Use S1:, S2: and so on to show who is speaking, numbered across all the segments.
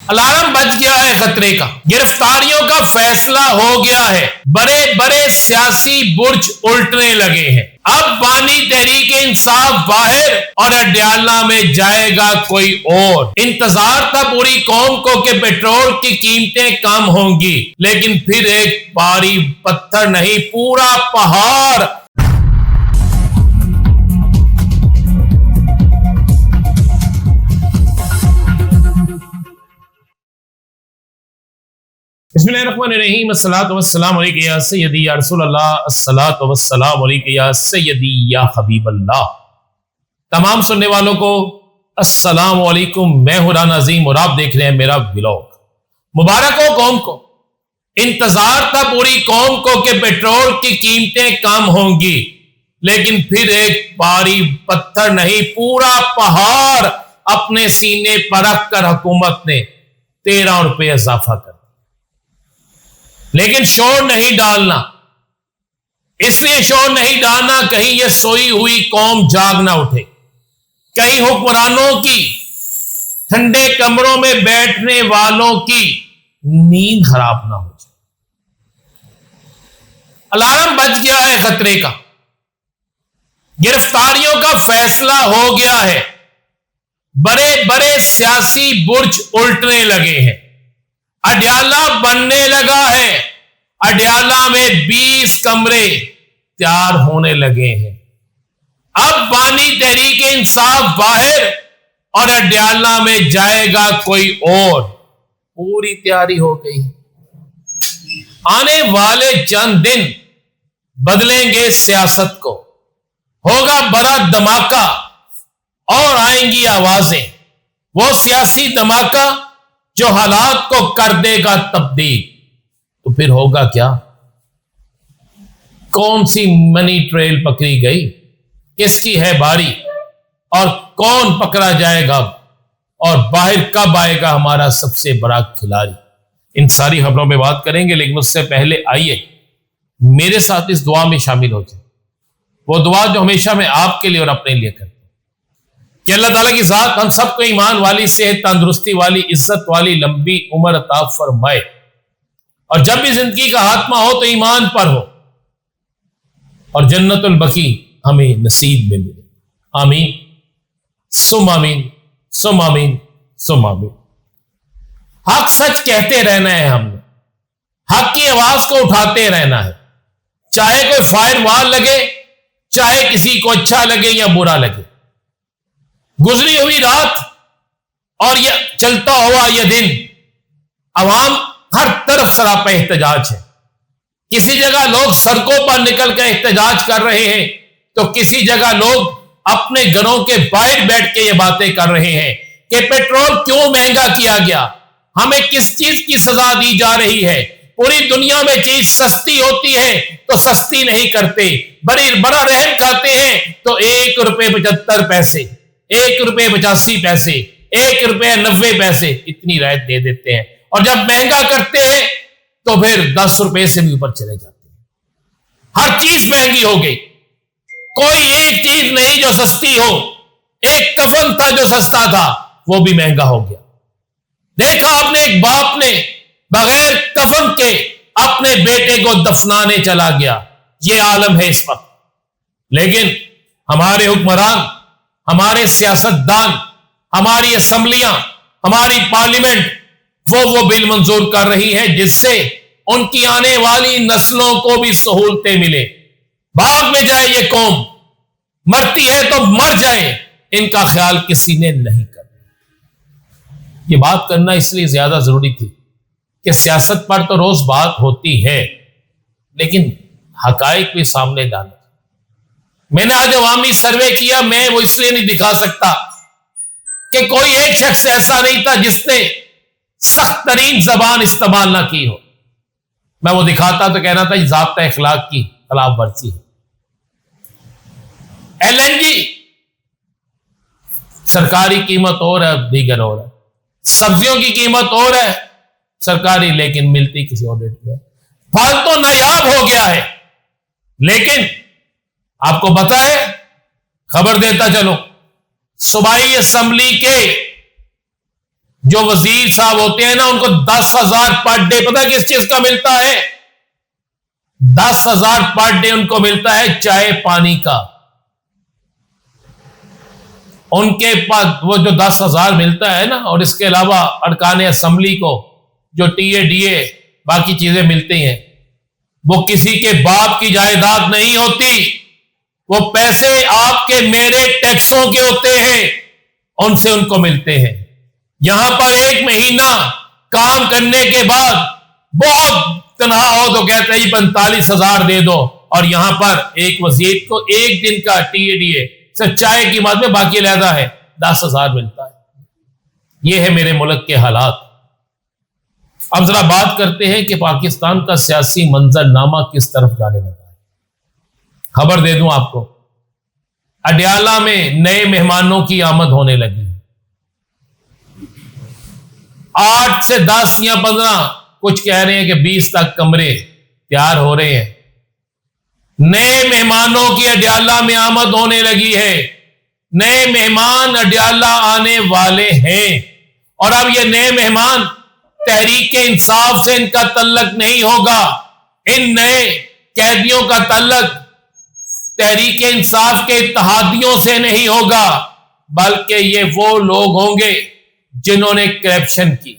S1: Alarm بج گیا ہے خطرے کا، گرفتاریوں کا فیصلہ ہو گیا ہے، بڑے بڑے سیاسی برج الٹنے لگے ہیں، اب بانی تحریک انصاف باہر اور اڈیالہ میں جائے گا کوئی اور۔ انتظار تھا پوری قوم کو کہ پیٹرول کی قیمتیں کم ہوں گی، لیکن پھر ایک بھاری پتھر نہیں پورا پہاڑ بسم اللہ الرحمن الرحیم۔ الصلاۃ والسلام علیک یا سیدی یا رسول اللہ، الصلاۃ والسلام علیک یا سیدی یا حبیب اللہ۔ تمام سننے والوں کو السلام علیکم، میں ہوں رانا عظیم اور آپ دیکھ رہے ہیں میرا ولاگ۔ مبارک ہو قوم کو، انتظار تھا پوری قوم کو کہ پیٹرول کی قیمتیں کم ہوں گی، لیکن پھر ایک بھاری پتھر نہیں پورا پہاڑ اپنے سینے پر رکھ کر حکومت نے 13 روپے اضافہ کر، لیکن شور نہیں ڈالنا۔ اس لیے شور نہیں ڈالنا کہیں یہ سوئی ہوئی قوم جاگ نہ اٹھے، کہیں حکمرانوں کی ٹھنڈے کمروں میں بیٹھنے والوں کی نیند خراب نہ ہو جائے۔ الارم بج گیا ہے خطرے کا، گرفتاریوں کا فیصلہ ہو گیا ہے، بڑے بڑے سیاسی برج الٹنے لگے ہیں، اڈیالہ بننے لگا ہے، اڈیالہ میں 20 کمرے تیار ہونے لگے ہیں، اب بانی تحریک انصاف باہر اور اڈیالہ میں جائے گا کوئی اور۔ پوری تیاری ہو گئی، آنے والے چند دن بدلیں گے سیاست کو، ہوگا بڑا دھماکہ اور آئیں گی آوازیں، وہ سیاسی دھماکہ جو حالات کو کر دے گا تبدیل۔ تو پھر ہوگا کیا؟ کون سی منی ٹریل پکڑی گئی، کس کی ہے باری، اور کون پکڑا جائے گا، اور باہر کب آئے گا ہمارا سب سے بڑا کھلاڑی؟ ان ساری خبروں پہ بات کریں گے، لیکن اس سے پہلے آئیے میرے ساتھ اس دعا میں شامل ہو جائیں، وہ دعا جو ہمیشہ میں آپ کے لیے اور اپنے لیے کرتا ہوں کہ اللہ تعالیٰ کی ذات ہم سب کو ایمان والی، صحت تندرستی والی، عزت والی لمبی عمر عطا فرمائے، اور جب بھی زندگی کا خاتمہ ہو تو ایمان پر ہو، اور جنت البقی ہمیں نصیب میں ملے۔ آمین ثم آمین ثم آمین ثم آمین۔ حق سچ کہتے رہنا ہے، ہم نے حق کی آواز کو اٹھاتے رہنا ہے، چاہے کوئی فائر وال لگے، چاہے کسی کو اچھا لگے یا برا لگے۔ گزری ہوئی رات اور یہ چلتا ہوا یہ دن، عوام ہر طرف سراپا احتجاج ہے۔ کسی جگہ لوگ سڑکوں پر نکل کر احتجاج کر رہے ہیں، تو کسی جگہ لوگ اپنے گھروں کے باہر بیٹھ کے یہ باتیں کر رہے ہیں کہ پیٹرول کیوں مہنگا کیا گیا، ہمیں کس چیز کی سزا دی جا رہی ہے۔ پوری دنیا میں چیز سستی ہوتی ہے تو سستی نہیں کرتے، بڑا رحم کھاتے ہیں تو 1 روپے 75 پیسے، 1 روپے 85 پیسے، 1 روپے 90 پیسے اتنی رعایت دے دیتے ہیں، اور جب مہنگا کرتے ہیں تو پھر 10 روپے سے بھی اوپر چلے جاتے ہیں۔ ہر چیز مہنگی ہو گئی، کوئی ایک چیز نہیں جو سستی ہو۔ ایک کفن تھا جو سستا تھا، وہ بھی مہنگا ہو گیا۔ دیکھا اپنے ایک باپ نے بغیر کفن کے اپنے بیٹے کو دفنانے چلا گیا، یہ عالم ہے اس وقت۔ لیکن ہمارے حکمران، ہمارے سیاستدان، ہماری اسمبلیاں، ہماری پارلیمنٹ وہ بل منظور کر رہی ہے جس سے ان کی آنے والی نسلوں کو بھی سہولتیں ملے۔ بھاگ میں جائے یہ قوم، مرتی ہے تو مر جائے، ان کا خیال کسی نے نہیں کرنا۔ یہ بات کرنا اس لیے زیادہ ضروری تھی کہ سیاست پر تو روز بات ہوتی ہے، لیکن حقائق بھی سامنے لانا۔ میں نے آج عوامی سروے کیا، میں وہ اس لیے نہیں دکھا سکتا کہ کوئی ایک شخص ایسا نہیں تھا جس نے سخت ترین زبان استعمال نہ کی ہو۔ میں وہ دکھاتا تو کہنا تھا یہ ضابطہ اخلاق کی خلاف ورزی ہے۔ LNG سرکاری قیمت اور ہے، دیگر اور ہے، سبزیوں کی قیمت اور ہے سرکاری، لیکن ملتی کسی اور ریٹ میں۔ پھل تو نایاب ہو گیا ہے، لیکن آپ کو پتا ہے، خبر دیتا چلو، صوبائی اسمبلی کے جو وزیر صاحب ہوتے ہیں نا ان کو 10,000 پر ڈے پتہ کس چیز کا ملتا ہے؟ 10,000 پر ڈے ان کو ملتا ہے چائے پانی کا. ان کے پاس وہ جو 10,000 ملتا ہے نا، اور اس کے علاوہ ارکان اسمبلی کو جو ٹی اے ڈی اے باقی چیزیں ملتی ہیں، وہ کسی کے باپ کی جائیداد نہیں ہوتی. وہ پیسے آپ کے میرے ٹیکسوں کے ہوتے ہیں، ان سے ان کو ملتے ہیں. یہاں پر ایک مہینہ کام کرنے کے بعد بہت تنہا ہو تو کہتے ہیں 45,000 دے دو، اور یہاں پر ایک وزیر کو ایک دن کا ٹی اے ڈی اے چائے کی مد میں باقی علیحدہ ہے 10,000 ملتا ہے. یہ ہے میرے ملک کے حالات. اب ذرا بات کرتے ہیں کہ پاکستان کا سیاسی منظر نامہ کس طرف جانے لگا ہے. خبر دے دوں آپ کو، اڈیالہ میں نئے مہمانوں کی آمد ہونے لگی. 8 سے 10 یا 15، کچھ کہہ رہے ہیں کہ 20 تک کمرے تیار ہو رہے ہیں. نئے مہمانوں کی اڈیالہ میں آمد ہونے لگی ہے. نئے مہمان اڈیالہ آنے والے ہیں، اور اب یہ نئے مہمان تحریک انصاف سے ان کا تعلق نہیں ہوگا. ان نئے قیدیوں کا تعلق تحریک انصاف کے اتحادیوں سے نہیں ہوگا، بلکہ یہ وہ لوگ ہوں گے جنہوں نے کرپشن کی.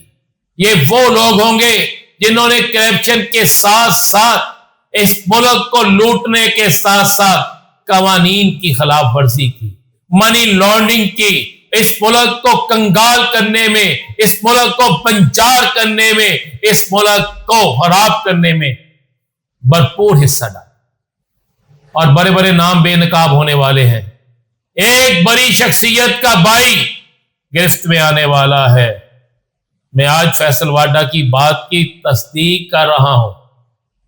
S1: یہ وہ لوگ ہوں گے جنہوں نے کرپشن کے ساتھ ساتھ اس ملک کو لوٹنے کے ساتھ ساتھ قوانین کی خلاف ورزی کی، منی لانڈرنگ کی، اس ملک کو کنگال کرنے میں، اس ملک کو بنجار کرنے میں، اس ملک کو خراب کرنے میں بھرپور حصہ ڈالا. اور بڑے بڑے نام بے نقاب ہونے والے ہیں. ایک بڑی شخصیت کا بھائی گرفت میں آنے والا ہے. میں آج فیصل واڈا کی بات کی تصدیق کر رہا ہوں.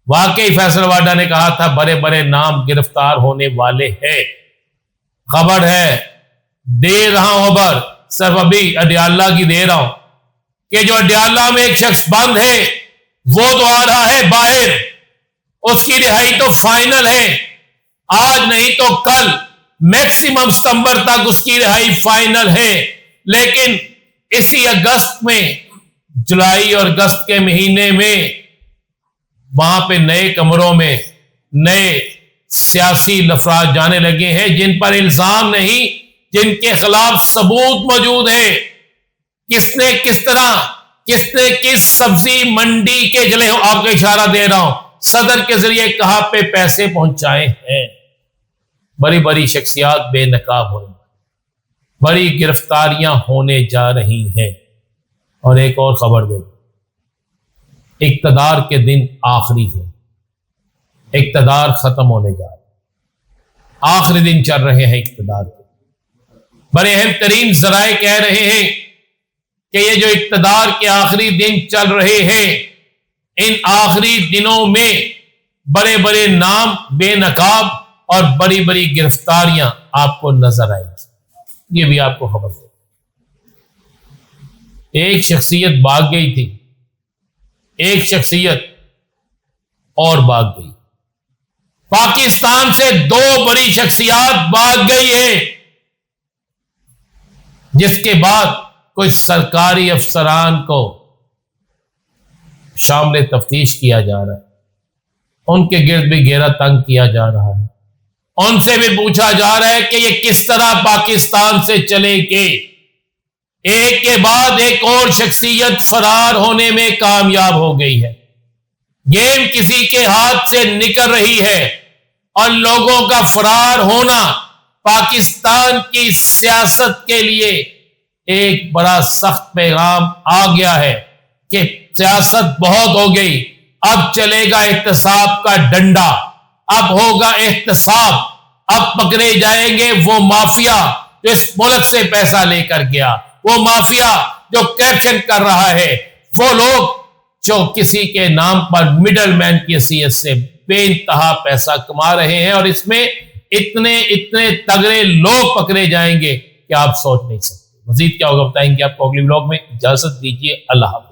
S1: واقعی فیصل واڈا نے کہا تھا بڑے بڑے نام گرفتار ہونے والے ہیں. خبر ہے، دے رہا ہوں خبر، صرف ابھی اڈیالہ کی دے رہا ہوں کہ جو اڈیالہ میں ایک شخص بند ہے وہ تو آ رہا ہے باہر. اس کی رہائی تو فائنل ہے، آج نہیں تو کل، میکسیمم ستمبر تک اس کی رہائی فائنل ہے. لیکن اسی اگست میں، جولائی اور اگست کے مہینے میں وہاں پہ نئے کمروں میں نئے سیاسی لفراد جانے لگے ہیں جن پر الزام نہیں، جن کے خلاف ثبوت موجود ہے. کس نے کس طرح، کس نے کس سبزی منڈی کے جلے، آپ کو اشارہ دے رہا ہوں، صدر کے ذریعے کہاں پہ پیسے پہنچائے ہیں. بڑی بڑی شخصیات بے نقاب ہونے، بڑی گرفتاریاں ہونے جا رہی ہیں. اور ایک اور خبر دے، اقتدار کے دن آخری ہے. اقتدار ختم ہونے جا رہا ہے، آخری دن چل رہے ہیں اقتدار کے. بڑے اہم ترین ذرائع کہہ رہے ہیں کہ یہ جو اقتدار کے آخری دن چل رہے ہیں، ان آخری دنوں میں بڑے بڑے نام بے نقاب اور بڑی بڑی گرفتاریاں آپ کو نظر آئیں گی. یہ بھی آپ کو خبر ہے. ایک شخصیت بھاگ گئی تھی، ایک شخصیت اور بھاگ گئی. پاکستان سے 2 بڑی شخصیات بھاگ گئی ہیں، جس کے بعد کچھ سرکاری افسران کو شامل تفتیش کیا جا رہا ہے. ان کے گرد بھی گھیرا تنگ کیا جا رہا ہے. ان سے بھی پوچھا جا رہا ہے کہ یہ کس طرح پاکستان سے چلے گے. ایک کے بعد ایک اور شخصیت فرار ہونے میں کامیاب ہو گئی ہے. گیم کسی کے ہاتھ سے نکل رہی ہے، اور لوگوں کا فرار ہونا پاکستان کی سیاست کے لیے ایک بڑا سخت پیغام آ گیا ہے کہ سیاست بہت ہو گئی، اب چلے گا احتساب کا ڈنڈا، اب ہوگا احتساب. اب پکڑے جائیں گے وہ مافیا جو اس ملک سے پیسہ لے کر گیا، وہ مافیا جو کرپشن کر رہا ہے، وہ لوگ جو کسی کے نام پر مڈل مین کی حیثیت سے بے انتہا پیسہ کما رہے ہیں. اور اس میں اتنے تگڑے لوگ پکڑے جائیں گے کہ آپ سوچ نہیں سکتے. مزید کیا ہوگا بتائیں گے آپ کو اگلی ولاگ میں. اجازت دیجیے، اللہ حافظ.